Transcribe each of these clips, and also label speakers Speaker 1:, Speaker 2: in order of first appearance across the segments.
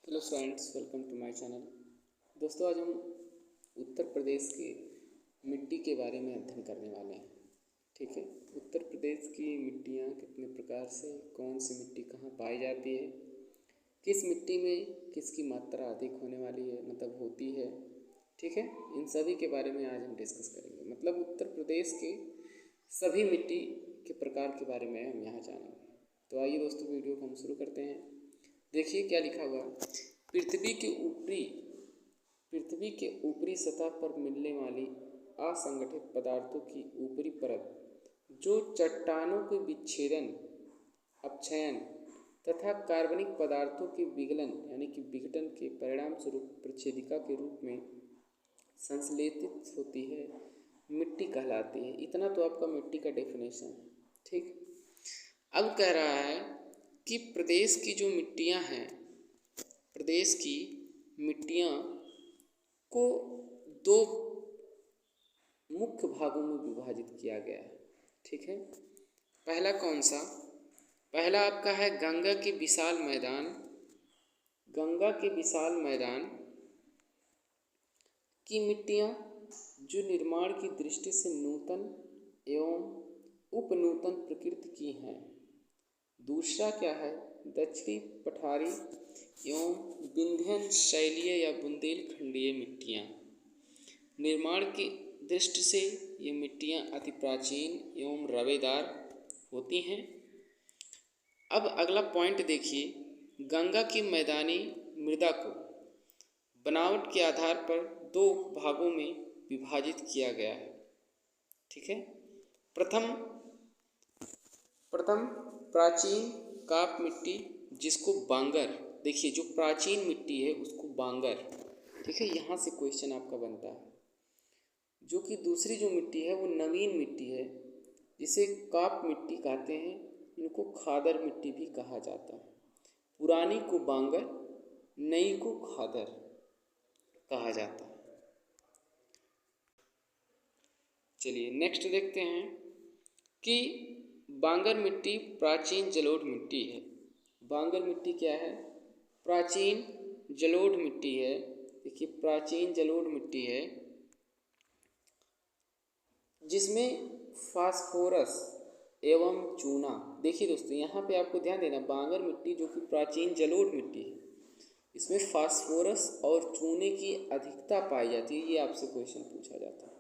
Speaker 1: Hello friends, welcome to my channel. दोस्तों, आज हम उत्तर प्रदेश के मिट्टी के बारे में अध्ययन करने वाले हैं। ठीक है, उत्तर प्रदेश की मिट्टियाँ कितने प्रकार से, कौन सी मिट्टी कहाँ पाई जाती है, किस मिट्टी में किसकी मात्रा अधिक होने वाली है, मतलब होती है। ठीक है, इन सभी के बारे में आज हम डिस्कस करेंगे। मतलब उत्तर प्रदेश के सभी मिट्टी के प्रकार के बारे में हम यहाँ जानेंगे। तो आइए दोस्तों, वीडियो को हम शुरू करते हैं। देखिए क्या लिखा हुआ है। पृथ्वी के ऊपरी सतह पर मिलने वाली असंगठित पदार्थों की ऊपरी परत, जो चट्टानों के विच्छेदन, अपक्षयन तथा कार्बनिक पदार्थों के विगलन यानी कि विघटन के परिणाम स्वरूप प्रच्छेदिका के रूप में संश्लेषित होती है, मिट्टी कहलाती है। इतना तो आपका मिट्टी का डेफिनेशन। ठीक, अब कह रहा है कि प्रदेश की जो मिट्टियाँ हैं, प्रदेश की मिट्टियाँ को दो मुख्य भागों में विभाजित किया गया है। ठीक है, पहला कौन सा? पहला आपका है गंगा के विशाल मैदान। गंगा के विशाल मैदान की मिट्टियाँ जो निर्माण की दृष्टि से नूतन एवं उपनूतन प्रकृति की हैं। दूसरा क्या है? दक्षिणी पठारी एवं विंध्यन शैलीय या बुंदेलखंडीय मिट्टियाँ। निर्माण की दृष्टि से ये मिट्टियाँ अति प्राचीन एवं रवेदार होती हैं। अब अगला पॉइंट देखिए, गंगा की मैदानी मृदा को बनावट के आधार पर दो भागों में विभाजित किया गया है। ठीक है, प्रथम प्राचीन काप मिट्टी, जिसको बांगर, देखिए जो प्राचीन मिट्टी है उसको बांगर। ठीक है, यहाँ से क्वेश्चन आपका बनता है। जो कि दूसरी जो मिट्टी है वो नवीन मिट्टी है, जिसे काप मिट्टी कहते हैं। इनको खादर मिट्टी भी कहा जाता है। पुरानी को बांगर, नई को खादर कहा जाता है। चलिए नेक्स्ट देखते हैं कि बांगर मिट्टी प्राचीन जलोढ़ मिट्टी है। बांगर मिट्टी क्या है? प्राचीन जलोढ़ मिट्टी है। देखिए प्राचीन जलोढ़ मिट्टी है जिसमें फास्फोरस एवं चूना। देखिए दोस्तों, यहाँ पे आपको ध्यान देना, बांगर मिट्टी जो कि प्राचीन जलोढ़ मिट्टी है, इसमें फास्फोरस और चूने की अधिकता पाई जाती है। ये आपसे क्वेश्चन पूछा जाता है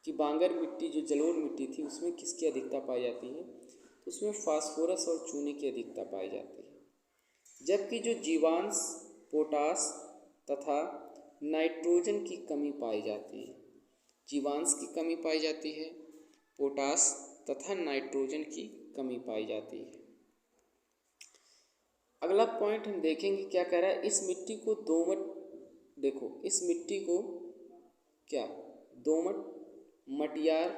Speaker 1: कि बांगर मिट्टी जो जलोढ़ मिट्टी थी उसमें किसकी अधिकता पाई जाती है? तो उसमें फास्फोरस और चूने की अधिकता पाई जाती है। जबकि जो जीवांश, पोटास तथा नाइट्रोजन की कमी पाई जाती है। जीवांश की कमी पाई जाती है, पोटास तथा नाइट्रोजन की कमी पाई जाती है। अगला पॉइंट हम देखेंगे क्या कह रहा है। इस मिट्टी को दोमट, देखो इस मिट्टी को क्या दोमट, मटियार,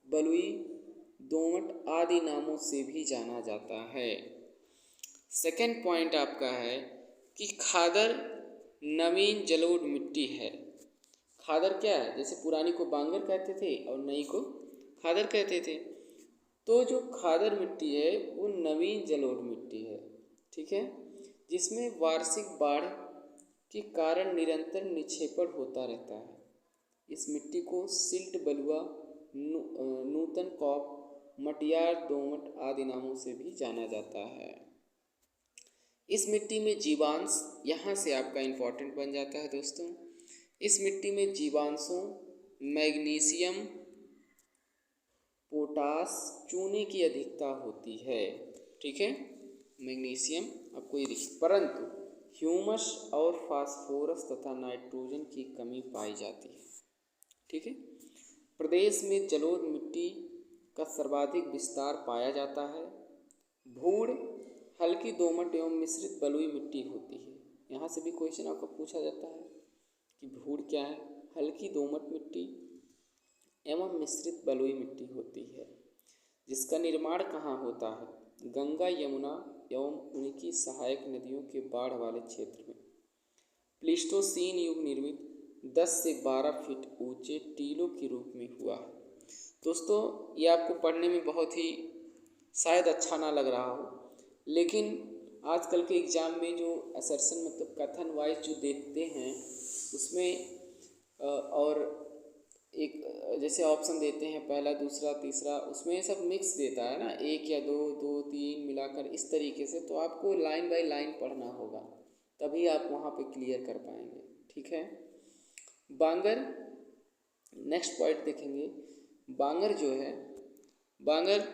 Speaker 1: बलुई, दोमट आदि नामों से भी जाना जाता है। सेकेंड पॉइंट आपका है कि खादर नवीन जलोढ़ मिट्टी है। खादर क्या है? जैसे पुरानी को बांगर कहते थे और नई को खादर कहते थे। तो जो खादर मिट्टी है वो नवीन जलोढ़ मिट्टी है। ठीक है, जिसमें वार्षिक बाढ़ के कारण निरंतर निक्षेपण होता रहता है। इस मिट्टी को सिल्ट, बलुआ, नूतन कॉप, मटियार, दोमट आदि नामों से भी जाना जाता है। इस मिट्टी में जीवांश, यहाँ से आपका इम्पोर्टेंट बन जाता है दोस्तों, इस मिट्टी में जीवांशों, मैग्नीशियम, पोटास, चूने की अधिकता होती है। ठीक है, मैग्नीशियम आपको ये दिखे, परंतु ह्यूमस और फास्फोरस तथा नाइट्रोजन की कमी पाई जाती है। ठीक है, प्रदेश में जलोढ़ मिट्टी का सर्वाधिक विस्तार पाया जाता है। भूड़ हल्की दोमट एवं मिश्रित बलुई मिट्टी होती है। यहाँ से भी क्वेश्चन आपको पूछा जाता है कि भूड़ क्या है? हल्की दोमट मिट्टी एवं मिश्रित बलुई मिट्टी होती है, जिसका निर्माण कहाँ होता है? गंगा, यमुना एवं उनकी सहायक नदियों के बाढ़ वाले क्षेत्र में। प्लीस्टोसीन युग निर्मित 10 से 12 फीट ऊंचे टीलों के रूप में हुआ है। दोस्तों, ये आपको पढ़ने में बहुत ही शायद अच्छा ना लग रहा हो, लेकिन आजकल के एग्ज़ाम में जो असर्शन मतलब कथन वाइज जो देते हैं उसमें और एक जैसे ऑप्शन देते हैं पहला दूसरा तीसरा, उसमें सब मिक्स देता है ना, एक या दो, दो तीन मिलाकर इस तरीके से। तो आपको लाइन बाय लाइन पढ़ना होगा, तभी आप वहाँ पे क्लियर कर पाएंगे। ठीक है। बांगर, नेक्स्ट पॉइंट देखेंगे। बांगर जो है, बांगर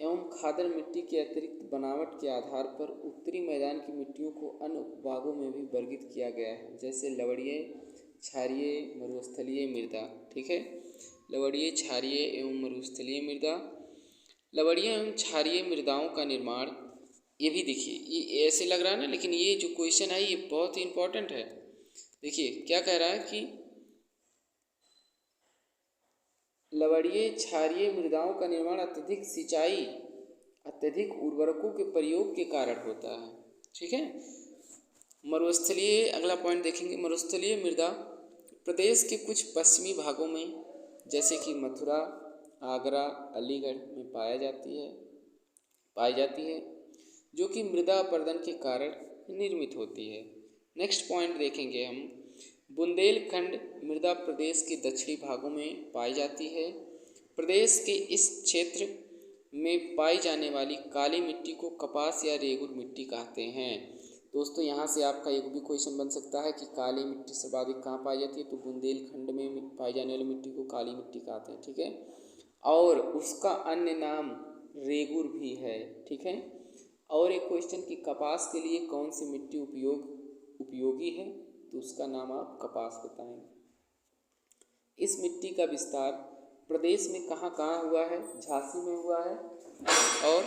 Speaker 1: एवं खादर मिट्टी के अतिरिक्त बनावट के आधार पर उत्तरी मैदान की मिट्टियों को अन्य उपभागों में भी वर्गीकृत किया गया है, जैसे लवणीय, क्षारीय, मरुस्थलीय मृदा। ठीक है। लवणीय, क्षारीय एवं मरुस्थलीय मृदा। लवणीय एवं क्षारीय मृदाओं का निर्माण, ये भी देखिए, ये ऐसे लग रहा है ना, लेकिन ये जो क्वेश्चन है ये बहुत ही इंपॉर्टेंट है। देखिए क्या कह रहा है कि लवणीय क्षारीय मृदाओं का निर्माण अत्यधिक सिंचाई, अत्यधिक उर्वरकों के प्रयोग के कारण होता है। ठीक है। मरुस्थलीय, अगला पॉइंट देखेंगे। मरुस्थलीय मृदा प्रदेश के कुछ पश्चिमी भागों में जैसे कि मथुरा, आगरा, अलीगढ़ में पाई जाती है जो कि मृदा अपरदन के कारण निर्मित होती है। नेक्स्ट पॉइंट देखेंगे हम। बुंदेलखंड मृदा प्रदेश के दक्षिणी भागों में पाई जाती है। प्रदेश के इस क्षेत्र में पाई जाने वाली काली मिट्टी को कपास या रेगुर मिट्टी कहते हैं। दोस्तों यहाँ से आपका एक भी क्वेश्चन बन सकता है कि काली मिट्टी सर्वाधिक कहाँ पाई जाती है, तो बुंदेलखंड में पाई जाने वाली मिट्टी को काली मिट्टी कहते हैं। ठीक है। और उसका अन्य नाम रेगुर भी है। ठीक है। और एक क्वेश्चन कि कपास के लिए कौन सी मिट्टी उपयोगी है, तो उसका नाम आप कपास बताएंगे। इस मिट्टी का विस्तार प्रदेश में कहाँ कहाँ हुआ है? झांसी में हुआ है। और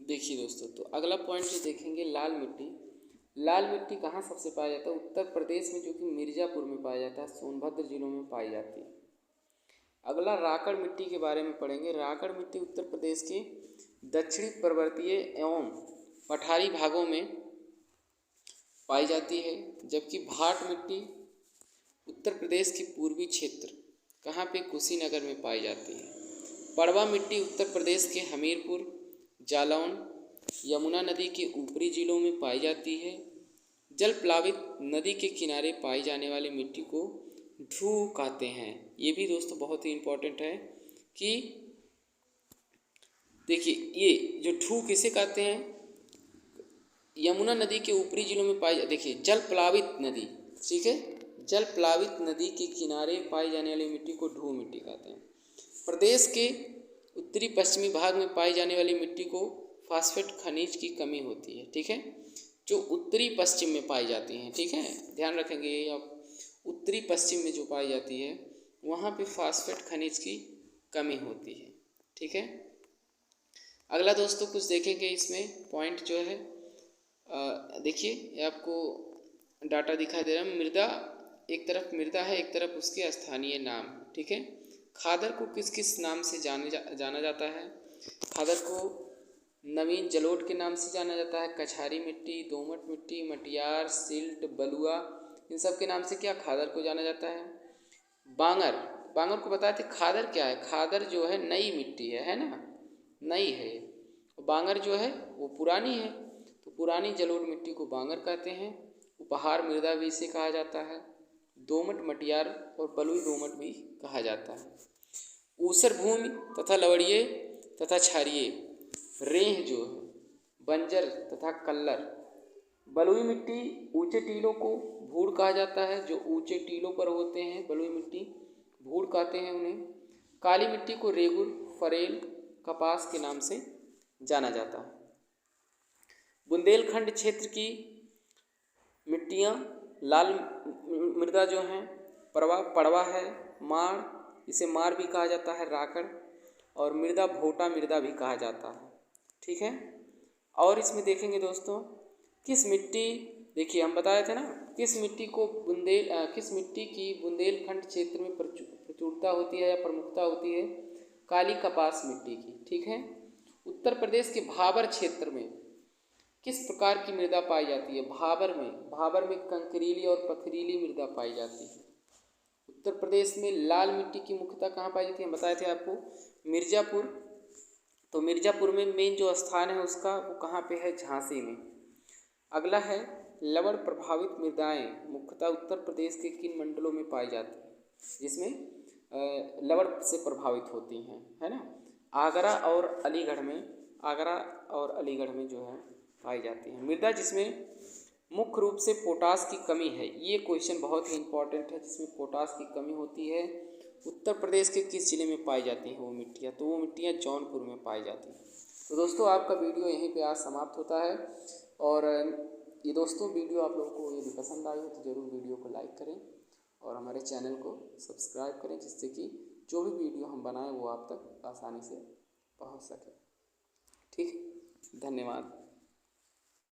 Speaker 1: देखिए दोस्तों, तो अगला पॉइंट जो देखेंगे, लाल मिट्टी। लाल मिट्टी कहाँ सबसे पाया जाता है? उत्तर प्रदेश में, जो कि मिर्ज़ापुर में पाया जाता है, सोनभद्र जिलों में पाई जाती है। अगला राकड़ मिट्टी के बारे में पढ़ेंगे। राकड़ मिट्टी उत्तर प्रदेश के दक्षिणी पर्वतीय एवं पठारी भागों में पाई जाती है, जबकि भाट मिट्टी उत्तर प्रदेश के पूर्वी क्षेत्र, कहाँ पे? कुशीनगर में पाई जाती है। पड़वा मिट्टी उत्तर प्रदेश के हमीरपुर, जालौन, यमुना नदी के ऊपरी जिलों में पाई जाती है। जल प्लावित नदी के किनारे पाई जाने वाली मिट्टी को ढूह कहते हैं। ये भी दोस्तों बहुत ही इम्पोर्टेंट है कि देखिए, ये जो ढूह किसे कहते हैं? यमुना नदी के ऊपरी जिलों में देखिए, जल प्लावित नदी, ठीक है, जल प्लावित नदी के किनारे पाई जाने वाली मिट्टी को ढूह मिट्टी कहते हैं। प्रदेश के उत्तरी पश्चिमी भाग में पाई जाने वाली मिट्टी को फास्फेट खनिज की कमी होती है। ठीक है। जो उत्तरी पश्चिम में पाई जाती हैं, ठीक है, ध्यान रखेंगे ये आप, उत्तरी पश्चिम में जो पाई जाती है वहाँ पे फास्फेट खनिज की कमी होती है। ठीक है। अगला दोस्तों कुछ देखेंगे इसमें पॉइंट जो है, देखिए ये आपको डाटा दिखाई दे रहा है। मृदा, एक तरफ मृदा है, एक तरफ उसके स्थानीय नाम। ठीक है। खादर को किस किस नाम से जाना जाता है? खादर को नवीन जलोढ़ के नाम से जाना जाता है। कछारी मिट्टी, दोमट मिट्टी, मटियार, सिल्ट, बलुआ, इन सब के नाम से क्या खादर को जाना जाता है। बांगर, बांगर को बताए थे खादर क्या है? खादर जो है नई मिट्टी है ना, नई है। बांगर जो है वो पुरानी है, तो पुरानी जलोढ़ मिट्टी को बांगर कहते हैं। उपहार मृदा भी इसे कहा जाता है। दोमट, मटियार और बलुई दोमट भी कहा जाता है। ऊसर भूमि तथा लवणीय तथा क्षारीय, रेह जो है, बंजर तथा कल्लर। बलुई मिट्टी ऊंचे टीलों को भूड़ कहा जाता है, जो ऊंचे टीलों पर होते हैं बलुई मिट्टी भूड़ कहते हैं उन्हें। काली मिट्टी को रेगुर, फरेल, कपास के नाम से जाना जाता है। बुंदेलखंड क्षेत्र की मिट्टियाँ, लाल मृदा जो हैं, पड़वा है, माड़, इसे माड़ भी कहा जाता है, राकड़, और मृदा भोटा मृदा भी कहा जाता है। ठीक है। और इसमें देखेंगे दोस्तों, किस मिट्टी, देखिए हम बताए थे ना, किस मिट्टी की बुंदेलखंड क्षेत्र में प्रचुरता होती है या प्रमुखता होती है? काली कपास मिट्टी की। ठीक है। उत्तर प्रदेश के भाबर क्षेत्र में किस प्रकार की मृदा पाई जाती है? भाबर में कंकरीली और पथरीली मृदा पाई जाती है। उत्तर प्रदेश में लाल मिट्टी की मुख्यतः कहाँ पाई जाती है? बताए थे आपको, मिर्ज़ापुर, तो मिर्ज़ापुर में मेन जो स्थान है उसका वो कहाँ पे है, झांसी में। अगला है लवण प्रभावित मृदाएँ मुख्यतः उत्तर प्रदेश के किन मंडलों में पाई जाती हैं, जिसमें लवण से प्रभावित होती हैं, है ना। आगरा और अलीगढ़ में जो है पाई जाती हैं। मृदा जिसमें मुख्य रूप से पोटास की कमी है, ये क्वेश्चन बहुत ही इंपॉर्टेंट है, जिसमें पोटास की कमी होती है उत्तर प्रदेश के किस जिले में पाई जाती हैं वो मिट्टियाँ, तो वो मिट्टियाँ जौनपुर में पाई जाती हैं। तो दोस्तों आपका वीडियो यहीं पे आज समाप्त होता है। और ये दोस्तों वीडियो आप लोगों को यदि पसंद आई हो तो ज़रूर वीडियो को लाइक करें और हमारे चैनल को सब्सक्राइब करें, जिससे कि जो भी वीडियो हम बनाएं वो आप तक आसानी से पहुंच सके। ठीक, धन्यवाद।